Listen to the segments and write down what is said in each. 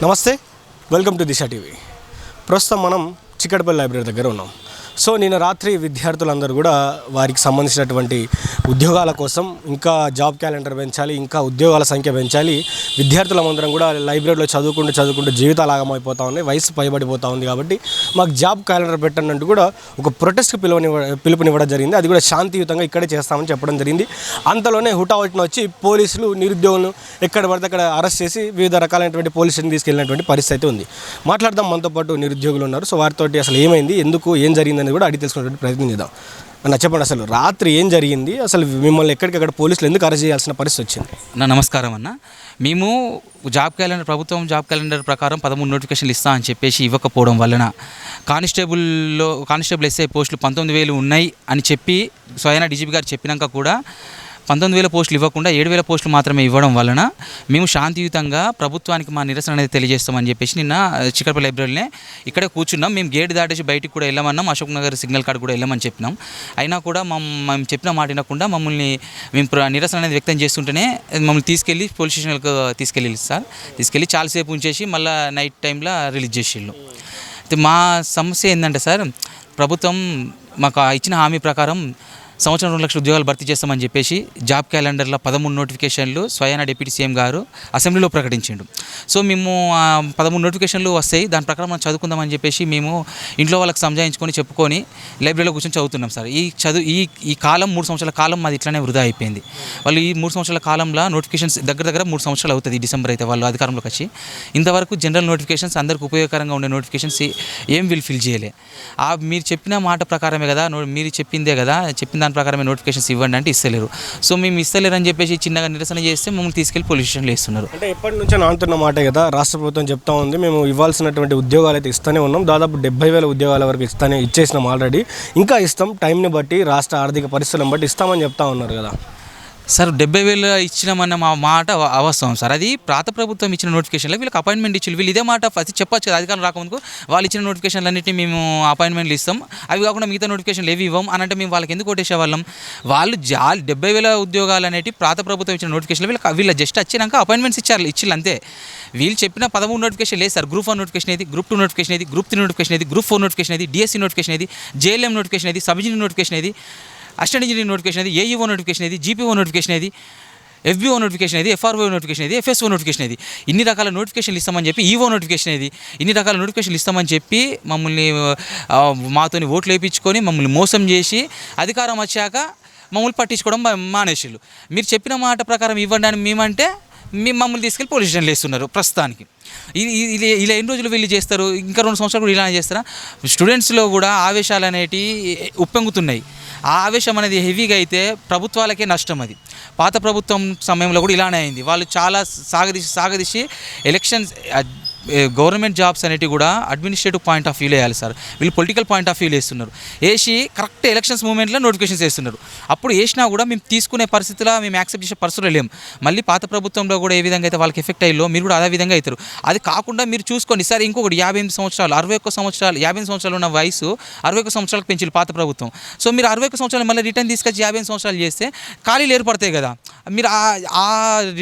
నమస్తే, welcome to Disha TV. ప్రస్తుతం మనం చిక్కడపల్లి లైబ్రరీ దగ్గర ఉన్నాం. సో నిన్న రాత్రి విద్యార్థులందరూ కూడా వారికి సంబంధించినటువంటి ఉద్యోగాల కోసం ఇంకా జాబ్ క్యాలెండర్ పెంచాలి, ఇంకా ఉద్యోగాల సంఖ్య పెంచాలి. విద్యార్థులందరం కూడా లైబ్రరీలో చదువుకుంటూ జీవితాలు ఆగమైపోతూ ఉన్నాయి, వయసు పైబడిపోతూ ఉంది. కాబట్టి మాకు జాబ్ క్యాలెండర్ పెట్టండి కూడా ఒక ప్రొటెస్ట్కి పిలుపునివ్వడం జరిగింది. అది కూడా శాంతియుతంగా ఇక్కడే చేస్తామని చెప్పడం జరిగింది. అంతలోనే హుటాహుటిన వచ్చి పోలీసులు నిరుద్యోగులను ఎక్కడ పడితే అక్కడ అరెస్ట్ చేసి వివిధ రకాలైనటువంటి పోలీసులను తీసుకెళ్ళినటువంటి పరిస్థితి ఉంది. మాట్లాడదాం, మనతో పాటు నిరుద్యోగులు ఉన్నారు. సో వారితోటి అసలు ఏమైంది, ఎందుకు, ఏం జరిగింది అనేది కూడా అడిగి తెలుసుకునేటువంటి ప్రయత్నం చేద్దాం. అన్న చెప్పండి, అసలు రాత్రి ఏం జరిగింది, అసలు మిమ్మల్ని ఎక్కడికక్కడ పోలీసులు ఎందుకు అరెస్ట్ చేయాల్సిన పరిస్థితి వచ్చింది? నమస్కారం అన్న. మేము ప్రభుత్వం జాబ్ క్యాలెండర్ ప్రకారం 13 నోటిఫికేషన్లు ఇస్తా అని చెప్పేసి ఇవ్వకపోవడం వలన కానిస్టేబుల్ ఎస్ఐ పోస్టులు 19,000 ఉన్నాయి అని చెప్పి స్వయానా డీజీపీ గారు చెప్పినాక కూడా 19,000 పోస్టులు ఇవ్వకుండా 7,000 పోస్టులు మాత్రమే ఇవ్వడం వలన మేము శాంతియుతంగా ప్రభుత్వానికి మా నిరసన అనేది తెలియజేస్తామని చెప్పేసి నిన్న చిక్కడపల్లి లైబ్రరీనే ఇక్కడే కూర్చున్నాం. మేము గేట్ దాటేసి బయటికి కూడా వెళ్ళమన్నాం, అశోక్ నగర్ సిగ్నల్ కార్డు కూడా వెళ్ళమని చెప్పినాం. అయినా కూడా మేము చెప్పిన మాట వినకుండా మమ్మల్ని నిరసన అనేది వ్యక్తం చేస్తుంటేనే మమ్మల్ని తీసుకెళ్ళి పోలీస్ స్టేషన్లకు తీసుకెళ్ళి చాలాసేపు ఉంచేసి మళ్ళీ నైట్ టైంలో రిలీజ్ చేసిళ్ళు. అయితే మా సమస్య ఏంటంటే సార్, ప్రభుత్వం మాకు ఇచ్చిన హామీ ప్రకారం సంవత్సరం 2 లక్షల ఉద్యోగాలు భర్తీ చేస్తామని చెప్పేసి జాబ్ క్యాలెండర్లో 13 నోటిఫికేషన్లు స్వయానా డిప్యూటీ సీఎం గారు అసెంబ్లీలో ప్రకటించిండు. సో మేము 13 నోటిఫికేషన్లు వస్తాయి, దాని ప్రకారం మనం చదువుకుందామని చెప్పేసి మేము ఇంట్లో వాళ్ళకి సంజాయించుకొని చెప్పుకొని లైబ్రరీలో కూర్చొని చదువుతున్నాం సార్. ఈ కాలం 3 సంవత్సరాల కాలం మాది ఇట్లానే వృధా అయిపోయింది. వాళ్ళు ఈ 3 సంవత్సరాల కాలంలో నోటిఫికేషన్స్ దగ్గర 3 సంవత్సరాలు అవుతుంది. డిసెంబర్ అయితే వాళ్ళు అధికారంలోకి వచ్చి ఇంతవరకు జనరల్ నోటిఫికేషన్స్ అందరికి ఉపయోగకరంగా ఉండే నోటిఫికేషన్స్ ఏం ఫిల్ చేయలే. మీరు చెప్పిన మాట ప్రకారమే కదా, మీరు చెప్పిందే కదా, చెప్పిన దాని ప్రకారమే నోటిఫికేషన్స్ ఇవ్వండి అంటే ఇస్తలేరు. సో మేము ఇస్తలేరు అని చెప్పేసి చిన్నగా నిరసన చేస్తే మమ్మల్ని తీసుకెళ్లి పోలీస్ స్టేషన్లో వేస్తున్నారు. అంటే ఎప్పటి నుంచో నానుతున్న మాట కదా, రాష్ట్ర ప్రభుత్వం చెప్తా ఉంది మేము ఇవ్వాల్సినటువంటి ఉద్యోగాలు అయితే ఇస్తూనే ఉన్నాం, దాదాపు 70,000 ఉద్యోగాల వరకు ఇచ్చేసినాం ఆల్రెడీ, ఇంకా ఇస్తాం, టైంని బట్టి రాష్ట్ర ఆర్థిక పరిస్థితులను బట్టి ఇస్తామని చెప్తా ఉన్నారు కదా సార్. 70,000 ఇచ్చినామన్న మా మాట అవాస్తవం సార్. అది ప్రాత ప్రభుత్వం ఇచ్చిన నోటిఫికేషన్లో వీళ్ళకి అపాయింట్మెంట్ ఇచ్చి వీళ్ళు ఇదే మాట చెప్పొచ్చు కదా, అధికారం రాకముందుకు వాళ్ళు ఇచ్చిన నోటిఫికేషన్లు అన్నింటినీ మేము అపాయింట్మెంట్లు ఇస్తాం, అవి కాకుండా మిగతా నోటిఫికేషన్లు ఏవి ఇవ్వం అని అంటే మేము వాళ్ళకి ఎందుకు కొట్టేసేవాళ్ళం? వాళ్ళు 70,000 ఉద్యోగాలు అనేవి ప్రాత ప్రభుత్వం ఇచ్చిన నోటిఫికేషన్లో వీళ్ళు జస్ట్ వచ్చినాక అపాయింట్మెంట్స్ ఇచ్చిళ్ళు అంతే. వీళ్ళు చెప్పిన 13 నోటిఫికేషన్ లేదు సార్. గ్రూప్ 1 నోటిఫికేషన్ ఏది, గ్రూప్ 2 నోటిఫికేషన్ ఏది, గ్రూప్ 3 నోటిఫికేషన్ ఏది, గ్రూప్ 4 నోటిఫికేషన్ ఏది, డిఎస్సీ నోటిఫికేషన్ ఏది, జేఎల్ఎం నోటిఫికేషన్ ఏది, సబ్ ఇంజనీర్ నోటిఫికేషన్ ఏది, అసిస్టెంట్ ఇంజనీర్ నోటిఫికేషన్ ఏది, ఏఈఓ నోటిఫికేషన్ ఏది, జీపీఓ నోటిఫికేషన్ ఏది, ఎఫ్బిఓ నోటిఫికేషన్ ఏది, ఎఫ్ఆర్ఓ నోటిఫికేషన్ ఏది, ఎఫ్ఎస్ఓ నోటిఫికేషన్ ఏది, ఇన్ని రకాల నోటిఫికేషన్లు ఇస్తామని చెప్పి ఈఓ నోటిఫికేషన్ ఏది, ఇన్ని రకాల నోటిఫికేషన్లు ఇస్తామని చెప్పి మమ్మల్ని మాతోని ఓట్లు వేయించుకొని మమ్మల్ని మోసం చేసి అధికారం వచ్చాక మమ్మల్ని పట్టించుకోవడం మానేసిళ్ళు. మీరు చెప్పిన మాట ప్రకారం ఇవ్వండి అని మేమంటే మమ్మల్ని తీసుకెళ్ళి పోలీస్ స్టేషన్లో వేస్తున్నారు ప్రస్తుతానికి. ఇలా ఎన్ని రోజులు వీళ్ళు చేస్తారు? ఇంకా 2 సంవత్సరాలు కూడా ఇలానే చేస్తారా? స్టూడెంట్స్లో కూడా ఆవేశాలు అనేటివి ఉప్పొంగుతున్నాయి. ఆ ఆవేశం అనేది హెవీగా అయితే ప్రభుత్వాలకే నష్టం. అది పాత ప్రభుత్వం సమయంలో కూడా ఇలానే అయింది. వాళ్ళు చాలా సాగదీసి ఎలక్షన్స్ గవర్నమెంట్ జాబ్స్ అనేటివి కూడా అడ్మినిస్ట్రేటివ్ పాయింట్ ఆఫ్ వ్యూలో వేయాలి సార్. వీళ్ళు పొలిటికల్ పాయింట్ ఆఫ్ వ్యూలో వేస్తున్నారు. వేసి కరెక్ట్ ఎలక్షన్స్ మూమెంట్లో నోటిఫికేషన్స్ వేస్తున్నారు. అప్పుడు వేసినా కూడా మేము తీసుకునే పరిస్థితిలో మేము యాక్సెప్ట్ చేసే పరిస్థితులు లేము. మళ్ళీ పాత ప్రభుత్వంలో కూడా ఏ విధంగా అయితే వాళ్ళకి ఎఫెక్ట్ అయ్యో మీరు కూడా అదే విధంగా అవుతారు. అది కాకుండా మీరు చూసుకోండి సార్, ఇంకొకటి 58 సంవత్సరాలు 61 సంవత్సరాలు 58 సంవత్సరాలు ఉన్న వయసు 61 సంవత్సరాలకు పెంచారు పాత ప్రభుత్వం. సో మీరు 61 సంవత్సరాలు మళ్ళీ రిటర్న్ తీసుకొచ్చి 58 సంవత్సరాలు చేస్తే ఖాళీలు ఏర్పడతాయి కదా. మీరు ఆ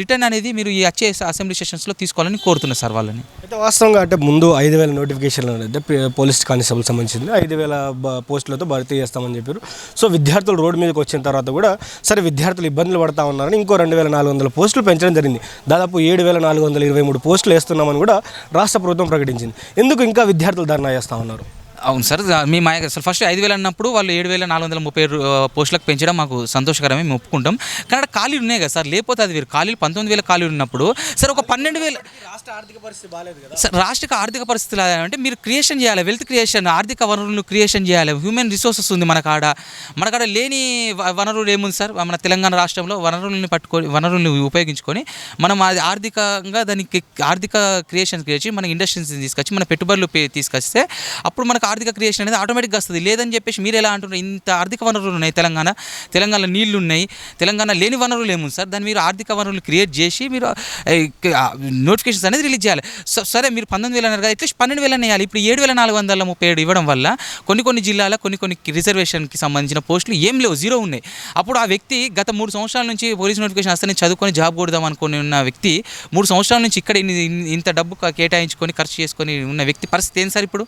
రిటర్న్ అనేది మీరు ఈ వచ్చే అసెంబ్లీ సెషన్స్లో తీసుకోవాలని కోరుతున్నారు సార్ వాళ్ళని. వాస్తవంగా అంటే ముందు 5,000 నోటిఫికేషన్లు అనేది పోలీస్ కానిస్టేబుల్ సంబంధించింది 5,000 పోస్టులతో భర్తీ చేస్తామని చెప్పారు. సో విద్యార్థులు రోడ్డు మీదకి వచ్చిన తర్వాత కూడా సరే విద్యార్థులు ఇబ్బందులు పడతా ఉన్నారని ఇంకో 2,400 పోస్టులు పెంచడం జరిగింది. దాదాపు 7,423 పోస్టులు వేస్తున్నామని కూడా రాష్ట్ర ప్రభుత్వం ప్రకటించింది. ఎందుకు ఇంకా విద్యార్థులు ధర్నా చేస్తూ ఉన్నారు? అవును సార్, మేము అసలు ఫస్ట్ 5,000 అన్నప్పుడు వాళ్ళు 7,430 పోస్టులకు పెంచడం మాకు సంతోషకరమే, మేము ఒప్పుకుంటాం. కానీ ఖాళీలు ఉన్నాయి కదా సార్, లేకపోతే అది వేరు. ఖాళీలు 19,000 ఖాళీలు ఉన్నప్పుడు సార్ ఒక 12,000 రాష్ట్ర ఆర్థిక పరిస్థితి బాగాలేదు కదా సార్. రాష్ట్ర ఆర్థిక పరిస్థితులు అంటే మీరు క్రియేషన్ చేయాలి, వెల్త్ క్రియేషన్, ఆర్థిక వనరులను క్రియేషన్ చేయాలి. హ్యూమన్ రిసోర్సెస్ ఉంది మనకాడ లేని వనరులు ఏముంది సార్? మన తెలంగాణ రాష్ట్రంలో వనరులను ఉపయోగించుకొని మనం అది ఆర్థికంగా దానికి ఆర్థిక క్రియేషన్ క్రియేచి మన ఇండస్ట్రీస్ తీసుకొచ్చి మన పెట్టుబడులు తీసుకొస్తే అప్పుడు మనకు ఆర్థిక క్రియేషన్ అనేది ఆటోమేటిక్గా వస్తుంది. లేదని చెప్పేసి మీరు ఎలా అంటున్నారు, ఇంత ఆర్థిక వనరులు ఉన్నాయి తెలంగాణలో నీళ్లు ఉన్నాయి, తెలంగాణ లేని వనరులు ఏముంది సార్, దాన్ని మీరు ఆర్థిక వనరులు క్రియేట్ చేసి మీరు నోటిఫికేషన్స్ అనేది రిలీజ్ చేయాలి. సరే మీరు 19,000 అన్నారు కదా, అట్లీస్ట్ 12,000 వేయాలి. ఇప్పుడు 7,437 ఇవ్వడం వల్ల కొన్ని జిల్లాల కొన్ని రిజర్వేషన్కి సంబంధించిన పోస్టులు ఏం లేవు, జీరో ఉన్నాయి. అప్పుడు ఆ వ్యక్తి గత 3 సంవత్సరాల నుంచి పోలీస్ నోటిఫికేషన్ వస్తే నేను చదువుకొని జాబ్ కొడదాం అనుకుని ఉన్న వ్యక్తి 3 సంవత్సరాల నుంచి ఇక్కడ ఇంత డబ్బు కేటాయించుకొని ఖర్చు చేసుకొని ఉన్న వ్యక్తి పరిస్థితి ఏంటి సార్ ఇప్పుడు?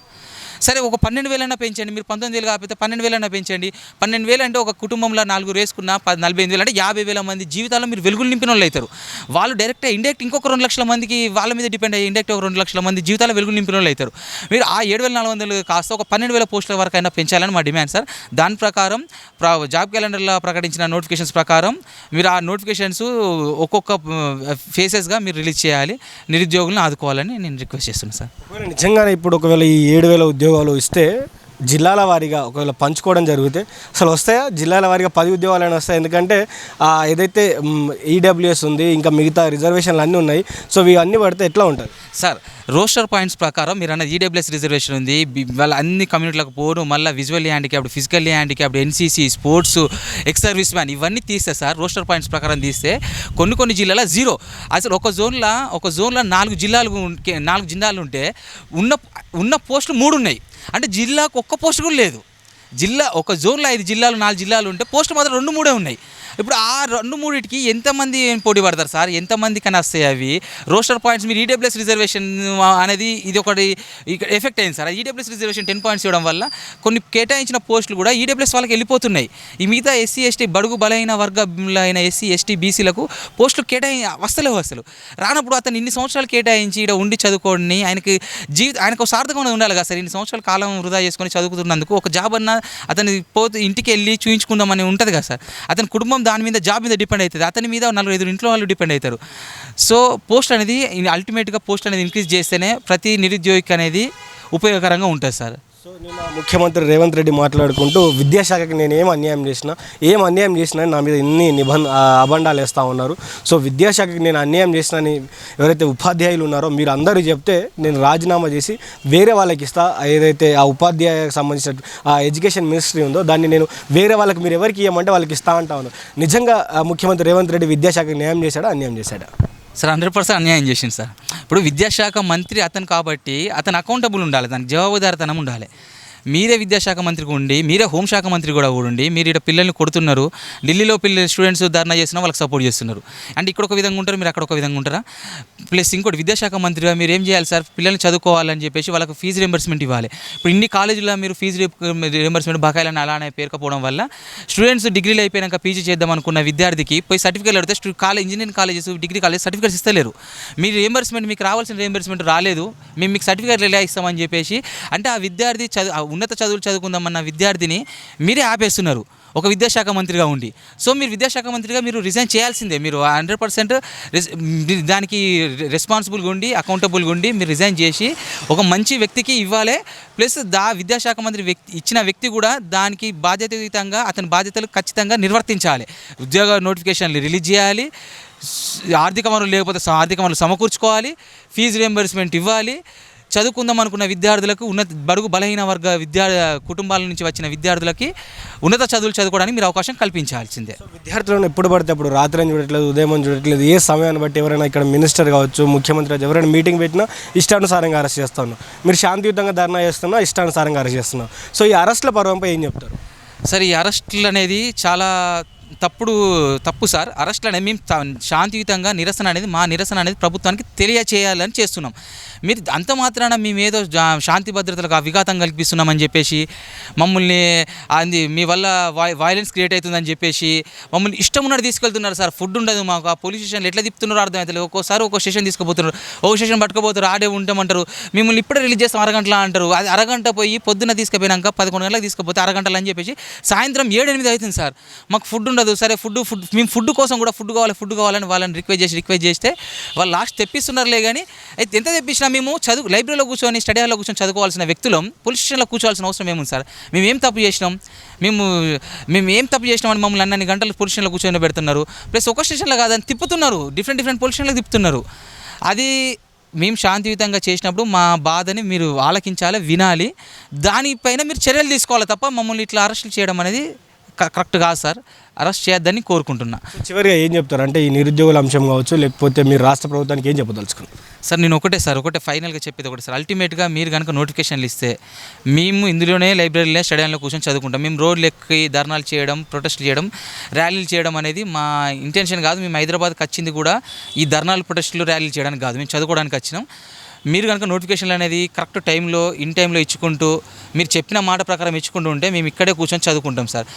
సరే ఒక 12,000 పెంచండి, మీరు 19,000 కాకపోతే 12,000 పెంచండి. 12,000 అంటే ఒక కుటుంబంలో 4 వేసుకున్న 48,000 అంటే 50,000 మంది జీవితాల్లో మీరు వెలుగులు నింపిన వాళ్ళు అవుతారు. వాళ్ళు డైరెక్ట్ ఇండైరెక్ట్ ఇంకొక 2 లక్షల మందికి వాళ్ళ మీద డిపెండ్ అయ్యి ఇండైరెక్ట్ ఒక 2 లక్షల మంది జీవితాల్లో వెలుగులు నింపిన వాళ్ళు అవుతారు. మీరు ఆ 7,400 కాస్త ఒక 12,000 పోస్టుల వరకు అయినా పెంచాలని మా డిమాండ్ సార్. దాని ప్రకారం జాబ్ క్యాలెండర్లో ప్రకటించిన నోటిఫికేషన్స్ ప్రకారం మీరు ఆ నోటిఫికేషన్స్ ఒక్కొక్క ఫేసెస్గా మీరు రిలీజ్ చేయాలి, నిరుద్యోగులను ఆదుకోవాలని నేను రిక్వెస్ట్ చేస్తున్నాను సార్. నిజంగానే ఇప్పుడు ఒకవేళ ఈ 7,000 ఉద్యోగాలు ఇస్తే జిల్లాల వారీగా ఒకవేళ పంచుకోవడం జరిగితే అసలు వస్తాయా? జిల్లాల వారీగా 10 ఉద్యోగాలైనా వస్తాయి. ఎందుకంటే ఏదైతే ఈడబ్ల్యూఎస్ ఉంది, ఇంకా మిగతా రిజర్వేషన్లు అన్నీ ఉన్నాయి. సో ఇవన్నీ పడితే ఎట్లా ఉంటుంది సార్? రోస్టర్ పాయింట్స్ ప్రకారం మీరు అన్నది ఈడబ్ల్యూఎస్ రిజర్వేషన్ ఉంది, వాళ్ళ అన్ని కమ్యూనిటీలకు పోరు, మళ్ళీ visually handicapped, physically handicapped, NCC, sports, ex service man, ఇవన్నీ తీస్తే సార్ రోస్టర్ పాయింట్స్ ప్రకారం తీస్తే కొన్ని జిల్లాల జీరో. అసలు ఒక జోన్లో 4 జిల్లాలు ఉంటే ఉన్న పోస్టులు 3 ఉన్నాయి. అంటే జిల్లాకు ఒక్క పోస్ట్ కూడా లేదు. ఒక జోన్లో 5 జిల్లాలు 4 జిల్లాలు ఉంటే పోస్టులు మాత్రం 2-3 ఉన్నాయి. ఇప్పుడు ఆ 2-3కి ఎంతమంది పోటీ పడతారు సార్? ఎంతమంది కన్నా వస్తాయి అవి రోస్టర్ పాయింట్స్? మీరు ఈడబ్ల్యూఎస్ రిజర్వేషన్ అనేది ఇది ఒకటి ఎఫెక్ట్ అయింది సార్. ఈడబ్ల్యూఎస్ రిజర్వేషన్ 10 పాయింట్స్ ఇవ్వడం వల్ల కొన్ని కేటాయించిన పోస్టులు కూడా ఈడబ్ల్యూఎస్ వాళ్ళకి వెళ్ళిపోతున్నాయి. ఈ మిగతా ఎస్సీ ఎస్టీ బడుగు బలైన వర్గమైన ఎస్సీ ఎస్టీ బీసీలకు పోస్టులు వస్తలేవు. అసలు రానప్పుడు అతను ఇన్ని సంవత్సరాలు కేటాయించి ఇక్కడ ఉండి చదువుకోండి, ఆయనకు సార్థకంగా ఉండాలి కదా సార్. ఇన్ని సంవత్సరాల కాలం వృధా చేసుకొని చదువుతున్నందుకు ఒక జాబ్ అన్న అతని ఇంటికి వెళ్ళి చూయించుకుందామని ఉంటుంది కదా సార్. అతని కుటుంబం దాని మీద జాబ్ మీద డిపెండ్ అవుతుంది, అతని మీద 4-5 ఇంట్లో వాళ్ళు డిపెండ్ అవుతారు. సో పోస్ట్ అనేది అల్టిమేట్గా పోస్ట్ అనేది ఇంక్రీజ్ చేస్తేనే ప్రతి నిరుద్యోగికి అనేది ఉపయోగకరంగా ఉంటుంది సార్. సో నిన్న ముఖ్యమంత్రి రేవంత్ రెడ్డి మాట్లాడుకుంటూ విద్యాశాఖకి నేను ఏం అన్యాయం చేసినా నా మీద ఇన్ని అబండాలు వేస్తూ ఉన్నారు. సో విద్యాశాఖకి నేను అన్యాయం చేసినని ఎవరైతే ఉపాధ్యాయులు ఉన్నారో మీరు అందరూ చెప్తే నేను రాజీనామా చేసి వేరే వాళ్ళకి ఇస్తా, ఏదైతే ఆ ఉపాధ్యాయులకు సంబంధించిన ఆ ఎడ్యుకేషన్ మినిస్ట్రీ ఉందో దాన్ని నేను వేరే వాళ్ళకి మీరు ఎవరికి ఇవ్వమంటే వాళ్ళకి ఇస్తా అంటా ఉన్నాను. నిజంగా ముఖ్యమంత్రి రేవంత్ రెడ్డి విద్యాశాఖకి న్యాయం చేశాడా, అన్యాయం చేశాడా? సార్ 100% అన్యాయం చేసింది సార్. ఇప్పుడు విద్యాశాఖ మంత్రి అతను కాబట్టి అతను అకౌంటబుల్ ఉండాలి, దానికి జవాబుదారితనం ఉండాలి. మీరే విద్యాశాఖ మంత్రికి ఉండి, మీరే హోంశాఖ మంత్రి కూడా ఉండి, మీరు ఇక్కడ పిల్లల్ని కొడుతున్నారు, ఢిల్లీలో స్టూడెంట్స్ ధర్నా చేసినా వాళ్ళకి సపోర్ట్ చేస్తున్నారు. అంటే ఇక్కడ ఒక విధంగా ఉంటారు, మీరు అక్కడ ఒక విధంగా ఉంటారా? ప్లస్ ఇంకోటి విద్యాశాఖ మంత్రిగా మీరు ఏం చేయాలి సార్? పిల్లల్ని చదువుకోవాలని చెప్పేసి వాళ్ళకి ఫీజు రింబర్స్మెంట్ ఇవ్వాలి. ఇప్పుడు ఇన్ని కాలేజీలో మీరు ఫీజు రింబర్స్మెంట్ బకాయిలను అలానే పేరుకపోవడం వల్ల స్టూడెంట్స్ డిగ్రీలు అయిపోయాక పీజీ చేద్దాం అనుకున్న విద్యార్థికి పోయి సర్టిఫికేట్ అడిగితే engineering colleges, degree college certificates ఇస్తలేరు. మీరు రింబర్స్మెంట్, మీకు రావాల్సిన రింబర్స్మెంట్ రాలేదు, మేము మీకు సర్టిఫికేట్లు ఎలా ఇస్తామని చెప్పేసి, అంటే ఆ విద్యార్థి ఉన్నత చదువులు చదువుకుందామన్న విద్యార్థిని మీరే ఆపేస్తున్నారు ఒక విద్యాశాఖ మంత్రిగా ఉండి. సో మీరు విద్యాశాఖ మంత్రిగా మీరు రిజైన్ చేయాల్సిందే. మీరు 100% దానికి రెస్పాన్సిబుల్గా ఉండి, అకౌంటబుల్గా ఉండి మీరు రిజైన్ చేసి ఒక మంచి వ్యక్తికి ఇవ్వాలి. ప్లస్ విద్యాశాఖ మంత్రి ఇచ్చిన వ్యక్తి కూడా దానికి బాధ్యతాయుతంగా అతని బాధ్యతలు ఖచ్చితంగా నిర్వర్తించాలి. ఉద్యోగ నోటిఫికేషన్లు రిలీజ్ చేయాలి, ఆర్థిక వనరులు లేకపోతే ఆర్థిక వనరులు సమకూర్చుకోవాలి, ఫీజు రియంబర్స్మెంట్ ఇవ్వాలి. చదువుకుందాం అనుకున్న విద్యార్థులకు, బడుగు బలహీన వర్గ కుటుంబాల నుంచి వచ్చిన విద్యార్థులకి ఉన్నత చదువులు చదువుకోవడానికి మీరు అవకాశం కల్పించాల్సిందే. విద్యార్థులను ఎప్పుడు పడితే అప్పుడు రాత్రి చూడట్లేదు, ఉదయం చూడట్లేదు, ఏ సమయాన్ని బట్టి ఎవరైనా ఇక్కడ మినిస్టర్ కావచ్చు, ముఖ్యమంత్రి కావచ్చు, ఎవరైనా మీటింగ్ పెట్టినా ఇష్టానుసారంగా అరెస్ట్ చేస్తాను. మీరు శాంతియుతంగా ధర్నా చేస్తున్నా, ఇష్టానుసారంగా అరెస్ట్ చేస్తున్నాం. సో ఈ అరెస్టుల పర్వంపై ఏం చెప్తారు? సరే, ఈ అరెస్టులు అనేది చాలా తప్పు సార్. అరెస్టులు అనేది మేము శాంతియుతంగా నిరసన అనేది ప్రభుత్వానికి తెలియచేయాలని చేస్తున్నాం. మీరు అంత మాత్రాన మేమేదో శాంతి భద్రతలకు విఘాతం కల్పిస్తున్నామని చెప్పేసి మమ్మల్ని మీ వల్ల వైలెన్స్ క్రియేట్ అవుతుందని చెప్పేసి మమ్మల్ని ఇష్టం ఉన్నట్టు తీసుకెళ్తున్నారు సార్. ఫుడ్ ఉండదు మాకు, ఆ పోలీస్ స్టేషన్లు ఎట్లా తిప్పుతున్నారో అర్థమవుతలేదు. ఒక్కోసారి ఒక్కో స్టేషన్ తీసుకుపోతున్నారు, ఒక స్టేషన్ పట్టుకుపోతారు, ఆడే ఉంటామంటారు, మిమ్మల్ని ఇప్పుడే రిలీజ్ చేస్తాం అరగంటలా అంటారు. అది అరగంట పోయి పొద్దున్న తీసుకుపోయినాక 11 గంటలకు తీసుకుపోతే అరగంటలు అని చెప్పేసి సాయంత్రం 7-8 అవుతుంది సార్. మాకు ఫుడ్ ఉండదు. సరే మేము ఫుడ్ కోసం కూడా ఫుడ్ కావాలని వాళ్ళని రిక్వెస్ట్ చేస్తే వాళ్ళు లాస్ట్ తెప్పిస్తున్నారులే. కానీ అయితే ఎంత తెప్పించినా మేము లైబ్రరీలో కూర్చొని, స్టడీ హాల్లో కూర్చొని చదువుకోవాల్సిన వ్యక్తులం పోలీస్ స్టేషన్లో కూర్చోవాల్సిన అవసరం ఏముంది సార్? మేము ఏం తప్పు చేసినాం అని మమ్మల్ని అన్ని గంటలు పోలీస్ స్టేషన్లో కూర్చొని పెడుతున్నారు. ప్లస్ ఒక స్టేషన్లో కాదని తిప్పుతున్నారు, డిఫరెంట్ పోలీస్ స్టేషన్లకు తిప్పుతున్నారు. అది మేము శాంతియుతంగా చేసినప్పుడు మా బాధని మీరు ఆలకించాలి, వినాలి, దానిపైన మీరు చర్యలు తీసుకోవాలి తప్ప మమ్మల్ని ఇట్లా అరెస్టులు చేయడం అనేది కరెక్ట్ కాదు సార్. అరెస్ట్ చేయొద్దని కోరుకుంటున్నా. చివరిగా ఏం చెప్తారు అంటే ఈ నిరుద్యోగుల అంశం కావచ్చు, లేకపోతే మీరు రాష్ట్ర ప్రభుత్వానికి ఏం చెప్పదలుచుకున్నారు? సార్ నేను ఒకటే ఫైనల్గా చెప్పేది ఒకటే సార్. అల్టిమేట్గా మీరు కనుక నోటిఫికేషన్లు ఇస్తే మేము ఇందులోనే లైబ్రరీలో స్టడీలో కూర్చొని చదువుకుంటాం. మేము రోడ్లు ఎక్కి ధర్నాలు చేయడం, ప్రొటెస్ట్లు చేయడం, ర్యాలీలు చేయడం అనేది మా ఇంటెన్షన్ కాదు. మేము హైదరాబాద్కి వచ్చింది కూడా ఈ ధర్నాలు, ప్రొటెస్టులు, ర్యాలీలు చేయడానికి కాదు, మేము చదువుకోవడానికి వచ్చినాం. మీరు కనుక నోటిఫికేషన్లు అనేది కరెక్ట్ టైంలో, ఇన్ టైంలో ఇచ్చుకుంటూ, మీరు చెప్పిన మాట ప్రకారం ఇచ్చుకుంటూ ఉంటే మేము ఇక్కడే కూర్చొని చదువుకుంటాం సార్.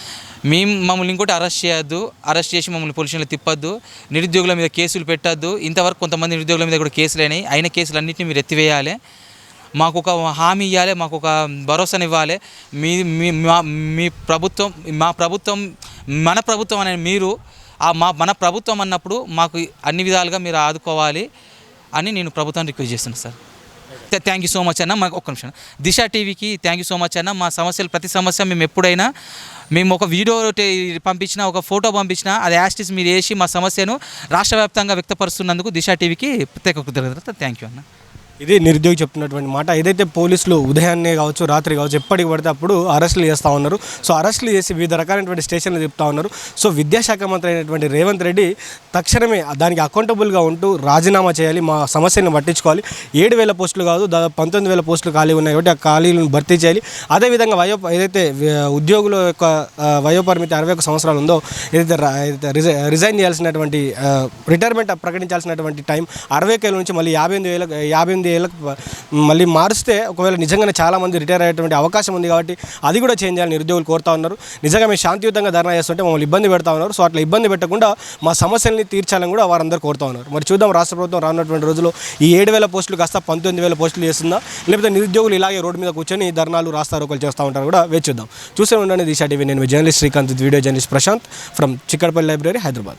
మమ్మల్ని ఇంకోటి అరెస్ట్ చేయొద్దు, అరెస్ట్ చేసి మమ్మల్ని పోలీసులు తిప్పొద్దు, నిరుద్యోగుల మీద కేసులు పెట్టొద్దు. ఇంతవరకు కొంతమంది నిరుద్యోగుల మీద కూడా కేసులు అయిన కేసులన్నింటినీ మీరు ఎత్తివేయాలి, మాకు ఒక హామీ ఇవ్వాలి, మాకు ఒక భరోసానివ్వాలి. మీ ప్రభుత్వం, మా ప్రభుత్వం, మన ప్రభుత్వం అనే మీరు మన ప్రభుత్వం అన్నప్పుడు మాకు అన్ని విధాలుగా మీరు ఆదుకోవాలి అని నేను ప్రభుత్వాన్ని రిక్వెస్ట్ చేస్తున్నాను sir. Thank you so much అన్న. మాకు ఒక్క నిమిషం, దిశ టీవీకి థ్యాంక్ యూ సో మచ్ అన్న. మా సమస్యలు ప్రతి సమస్య మేము ఎప్పుడైనా మేము ఒక వీడియో పంపించినా, ఒక ఫోటో పంపించినా అది యాస్టిస్ మీరు వేసి మా సమస్యను రాష్ట్ర వ్యాప్తంగా వ్యక్తపరుస్తున్నందుకు దిశ టీవీకి ప్రత్యేక కృతజ్ఞత. థ్యాంక్ యూ అన్న. ఇది నిరుద్యోగి చెప్తున్నటువంటి మాట. ఏదైతే పోలీసులు ఉదయాన్నే కావచ్చు, రాత్రి కావచ్చు, ఎప్పటికి పడితే అప్పుడు అరెస్టులు చేస్తూ ఉన్నారు. సో అరెస్టులు చేసి వివిధ రకాలైనటువంటి స్టేషన్లు చెప్తా ఉన్నారు. సో విద్యాశాఖ మంత్రి అయినటువంటి రేవంత్ రెడ్డి తక్షణమే దానికి అకౌంటబుల్గా ఉంటూ రాజీనామా చేయాలి, మా సమస్యలను పట్టించుకోవాలి. 7,000 పోస్టులు కాదు, దాదాపు 19,000 పోస్టులు ఖాళీ ఉన్నాయి కాబట్టి ఆ ఖాళీలను భర్తీ చేయాలి. అదేవిధంగా ఏదైతే ఉద్యోగుల యొక్క వయోపరిమితి 61 సంవత్సరాలు ఉందో, ఏదైతే రిజైన్ చేయాల్సినటువంటి రిటైర్మెంట్ ప్రకటించాల్సినటువంటి టైం 60 నుంచి మళ్ళీ 58 ఏళ్ళకు మళ్ళీ మారిస్తే ఒకవేళ నిజంగానే చాలామంది రిటైర్ అయ్యేటువంటి అవకాశం ఉంది కాబట్టి అది కూడా చేంజ్ చేయాలని నిరుద్యోగులు కోరుతా ఉన్నారు. నిజంగా మేము శాంతియుతంగా ధర్నా చేస్తుంటే మమ్మల్ని ఇబ్బంది పెడతా ఉన్నారు. సో అట్లా ఇబ్బంది పెట్టకుండా మా సమస్యల్ని తీర్చాలని కూడా వారందరూ కోరుతా ఉన్నారు. మరి చూద్దాం రాష్ట్ర ప్రభుత్వం రానున్నటువంటి రోజుల్లో ఈ 7,000 పోస్టులు కాస్త 19,000 పోస్టులు చేస్తుందా, లేకపోతే నిరుద్యోగులు ఇలాగే రోడ్డు మీద కూర్చొని ధర్నాలు, రాస్తారోకలు చేస్తూ ఉంటారు కూడా వేచి చూద్దాం. చూసే ఉండండి దిశ టీవీ. నేను journalist Srikanth, video journalist Prashanth from Chikkadpally library, Hyderabad.